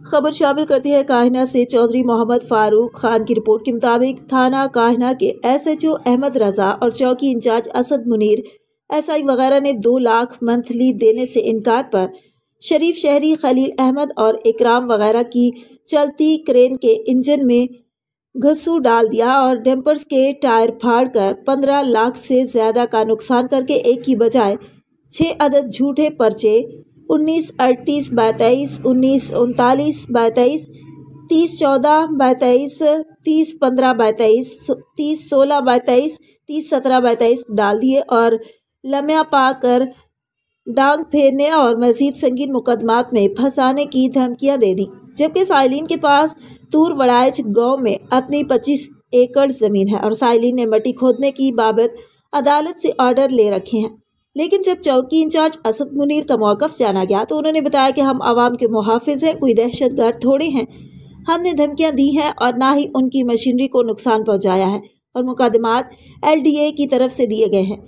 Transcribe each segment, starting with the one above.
خبر شامل کرتی ہے کاہنہ سے چودھری محمد فاروق خان کی رپورٹ کے مطابق تھانہ کاہنہ کے SHO احمد رضا اور چوکی انچارج اسد منیر SI وغیرہ نے 2 لاکھ منتھلی دینے سے انکار پر شریف شہری خلیل احمد اور اکرام وغیرہ کی چلتی کرین کے انجن میں گھسو ڈال دیا اور ڈمپرز کے ٹائر پھاڑ کر 15 لاکھ سے زیادہ کا نقصان کر کے ایک کی بجائے 6 عدد جھوٹے پرچے 1938/23, 1939/23, 3014/23, 3015/23, 3016/23, 3017/23 ڈال دیے اور لمحہ پا کر ڈانگ پھیرنے اور مزید سنگین مقدمات میں پھنسانے کی دھمکیاں دے دیں، جبکہ سائلین کے پاس تور وڑائچ گاؤں میں اپنی 25 ایکڑ زمین ہے اور سائلین نے مٹی کھودنے کی بابت عدالت سے آرڈر لے رکھے ہیں۔ لیکن جب چوکی انچارج اسد منیر کا موقف جانا گیا تو انہوں نے بتایا کہ ہم عوام کے محافظ ہیں، کوئی دہشت گرد تھوڑے ہیں، ہم نے دھمکیاں دی ہیں اور نہ ہی ان کی مشینری کو نقصان پہنچایا ہے اور مقدمات LDA کی طرف سے دیے گئے ہیں۔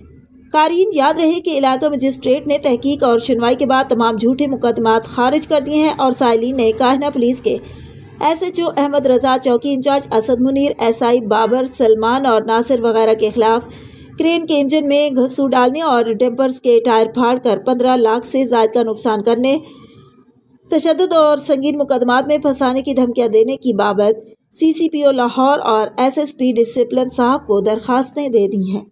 قارئین یاد رہے کہ علاقہ مجسٹریٹ نے تحقیق اور سنوائی کے بعد تمام جھوٹے مقدمات خارج کر دیے ہیں اور سائلین نے کاہنہ پولیس کے SHO احمد رضا، چوکی انچارج اسد منیر، SI بابر، سلمان اور ناصر وغیرہ کے خلاف کرین کے انجن میں گھسو ڈالنے اور ڈمپرز کے ٹائر پھاڑ کر 15 لاکھ سے زائد کا نقصان کرنے، تشدد اور سنگین مقدمات میں پھنسانے کی دھمکیاں دینے کی بابت CCPO لاہور اور SSP ڈسپلن صاحب کو درخواستیں دے دی ہیں۔